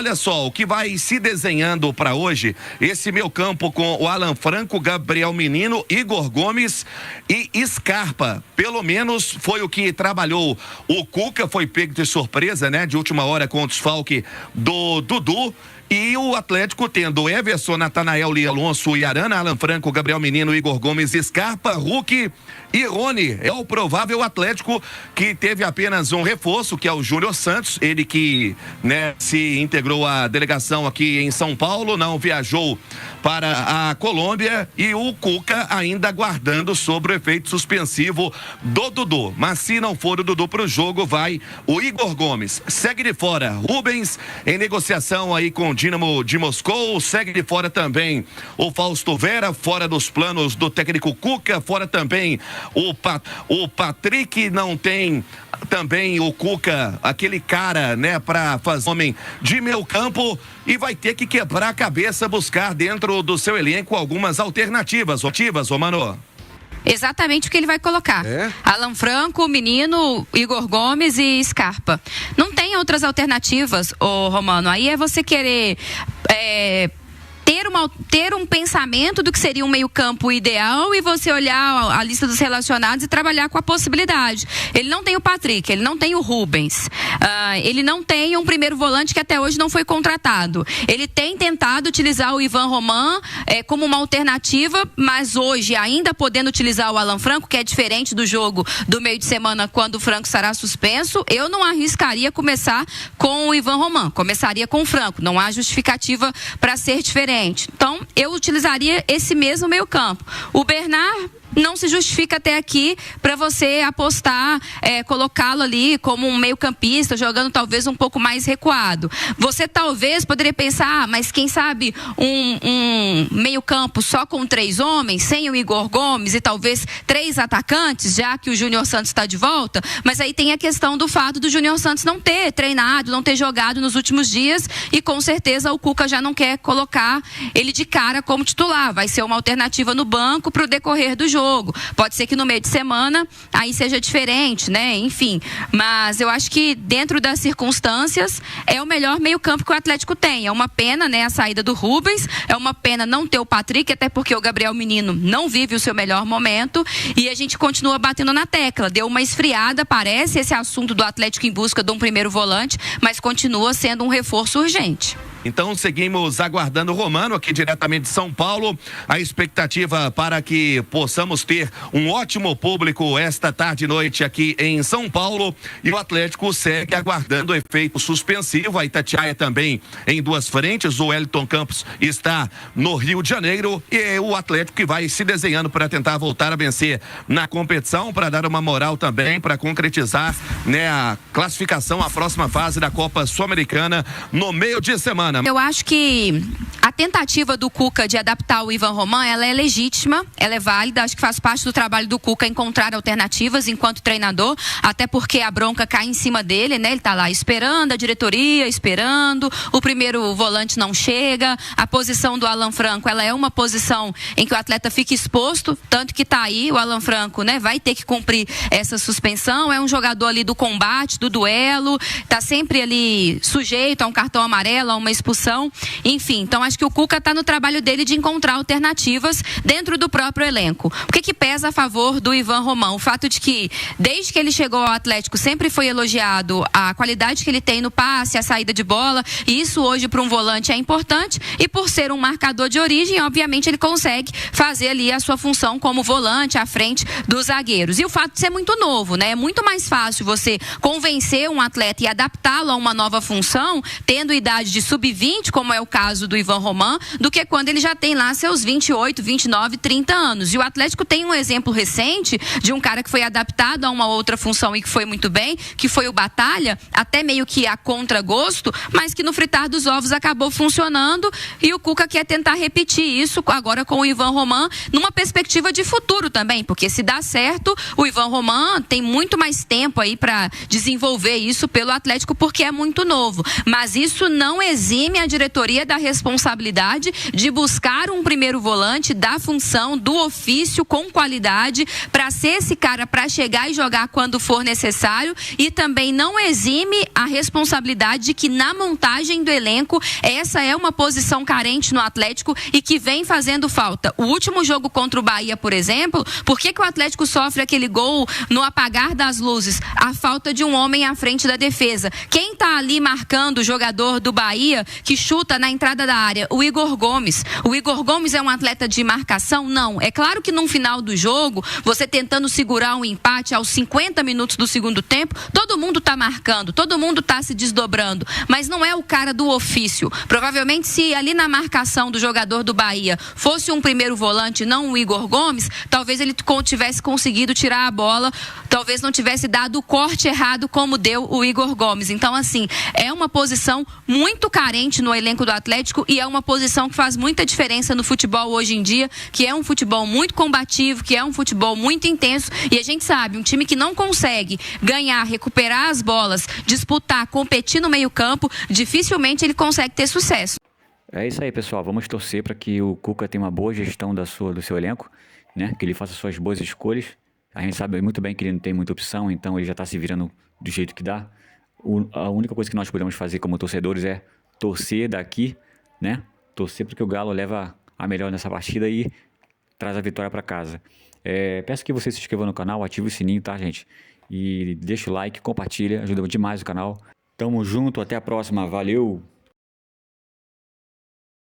Olha só, o que vai se desenhando para hoje, esse meio campo com o Alan Franco, Gabriel Menino, Igor Gomes e Scarpa. Pelo menos foi o que trabalhou o Cuca, foi pego de surpresa, né? De última hora com o desfalque do Dudu. E o Atlético tendo Everson, Natanael, Lee Alonso e Arana, Alan Franco, Gabriel Menino, Igor Gomes, Scarpa, Hulk e Rony. É o provável Atlético que teve apenas um reforço, que é o Júnior Santos, ele que, né, se integrou à delegação aqui em São Paulo, não viajou para a Colômbia, e o Cuca ainda aguardando sobre o efeito suspensivo do Dudu. Mas se não for o Dudu para o jogo, vai o Igor Gomes. Segue de fora Rubens, em negociação aí com o Dínamo de Moscou. Segue de fora também o Fausto Vera, fora dos planos do técnico Cuca. Fora também o Patrick, não tem também o Cuca, aquele cara, né, para fazer homem de meio campo, e vai ter que quebrar a cabeça, buscar dentro do seu elenco algumas alternativas, Romano. Exatamente o que ele vai colocar. Alan Franco, Menino, Igor Gomes e Scarpa. Não tem outras alternativas, Romano. Aí é você querer ter um pensamento do que seria um meio-campo ideal e você olhar a lista dos relacionados e trabalhar com a possibilidade. Ele não tem o Patrick, ele não tem o Rubens, ele não tem um primeiro volante que até hoje não foi contratado. Ele tem tentado utilizar o Ivan Roman como uma alternativa, mas hoje, ainda podendo utilizar o Alan Franco, que é diferente do jogo do meio de semana, quando o Franco estará suspenso, eu não arriscaria começar com o Ivan Roman, começaria com o Franco. Não há justificativa para ser diferente. Então, eu utilizaria esse mesmo meio campo. O Bernard não se justifica até aqui para você apostar, colocá-lo ali como um meio-campista, jogando talvez um pouco mais recuado. Você talvez poderia pensar, mas quem sabe um meio-campo só com 3 homens, sem o Igor Gomes e talvez 3 atacantes, já que o Júnior Santos está de volta. Mas aí tem a questão do fato do Júnior Santos não ter treinado, não ter jogado nos últimos dias, e com certeza o Cuca já não quer colocar ele de cara como titular. Vai ser uma alternativa no banco para o decorrer do jogo. Pode ser que no meio de semana aí seja diferente, né? Enfim, mas eu acho que dentro das circunstâncias é o melhor meio-campo que o Atlético tem. É uma pena, né, a saída do Rubens, é uma pena não ter o Patrick, até porque o Gabriel Menino não vive o seu melhor momento, e a gente continua batendo na tecla. Deu uma esfriada, parece, esse assunto do Atlético em busca de um primeiro volante, mas continua sendo um reforço urgente. Então seguimos aguardando o Romano aqui diretamente de São Paulo. A expectativa para que possamos ter um ótimo público esta tarde e noite aqui em São Paulo. E o Atlético segue aguardando o efeito suspensivo. A Itatiaia também em 2 frentes. O Wellington Campos está no Rio de Janeiro. E é o Atlético que vai se desenhando para tentar voltar a vencer na competição, para dar uma moral também, para concretizar, né, a classificação à próxima fase da Copa Sul-Americana no meio de semana. Eu acho que a tentativa do Cuca de adaptar o Ivan Roman, ela é legítima, ela é válida. Acho que faz parte do trabalho do Cuca encontrar alternativas enquanto treinador, até porque a bronca cai em cima dele, né? Ele tá lá esperando, a diretoria esperando, o primeiro volante não chega, a posição do Alan Franco, ela é uma posição em que o atleta fica exposto, tanto que tá aí, o Alan Franco, né, vai ter que cumprir essa suspensão. É um jogador ali do combate, do duelo, tá sempre ali sujeito a um cartão amarelo, a uma expulsão, enfim. Então acho que o Cuca está no trabalho dele de encontrar alternativas dentro do próprio elenco. O que pesa a favor do Ivan Roman? O fato de que, desde que ele chegou ao Atlético, sempre foi elogiado a qualidade que ele tem no passe, a saída de bola, e isso hoje para um volante é importante, e por ser um marcador de origem, obviamente ele consegue fazer ali a sua função como volante à frente dos zagueiros. E o fato de ser muito novo, né? É muito mais fácil você convencer um atleta e adaptá-lo a uma nova função, tendo idade de sub-20, como é o caso do Ivan Roman, do que quando ele já tem lá seus 28, 29, 30 anos. E o Atlético tem um exemplo recente de um cara que foi adaptado a uma outra função e que foi muito bem, que foi o Batalha, até meio que a contragosto, mas que no fritar dos ovos acabou funcionando, e o Cuca quer tentar repetir isso agora com o Ivan Roman, numa perspectiva de futuro também, porque se dá certo, o Ivan Roman tem muito mais tempo aí para desenvolver isso pelo Atlético, porque é muito novo. Mas isso não exime exime a diretoria da responsabilidade de buscar um primeiro volante da função, do ofício, com qualidade, para ser esse cara para chegar e jogar quando for necessário, e também não exime a responsabilidade de que na montagem do elenco essa é uma posição carente no Atlético e que vem fazendo falta. O último jogo contra o Bahia, por exemplo, por que o Atlético sofre aquele gol no apagar das luzes? A falta de um homem à frente da defesa. Quem está ali marcando o jogador do Bahia que chuta na entrada da área? O Igor Gomes. O Igor Gomes é um atleta de marcação? Não. É claro que no final do jogo, você tentando segurar um empate aos 50 minutos do segundo tempo, todo mundo está marcando, todo mundo está se desdobrando, mas não é o cara do ofício. Provavelmente, se ali na marcação do jogador do Bahia fosse um primeiro volante, não o Igor Gomes, talvez ele tivesse conseguido tirar a bola, talvez não tivesse dado o corte errado como deu o Igor Gomes. Então, assim, é uma posição muito carente no elenco do Atlético e é uma posição que faz muita diferença no futebol hoje em dia, que é um futebol muito combativo, que é um futebol muito intenso, e a gente sabe, um time que não consegue ganhar, recuperar as bolas, disputar, competir no meio-campo, dificilmente ele consegue ter sucesso. É isso aí, pessoal. Vamos torcer para que o Cuca tenha uma boa gestão do seu elenco, né? Que ele faça suas boas escolhas. A gente sabe muito bem que ele não tem muita opção, então ele já está se virando do jeito que dá. A única coisa que nós podemos fazer como torcedores é torcer daqui, né? Torcer para que o Galo leva a melhor nessa partida e traz a vitória para casa. Peço que você se inscreva no canal, ative o sininho, tá, gente? E deixa o like, compartilha, ajuda demais o canal. Tamo junto, até a próxima, valeu!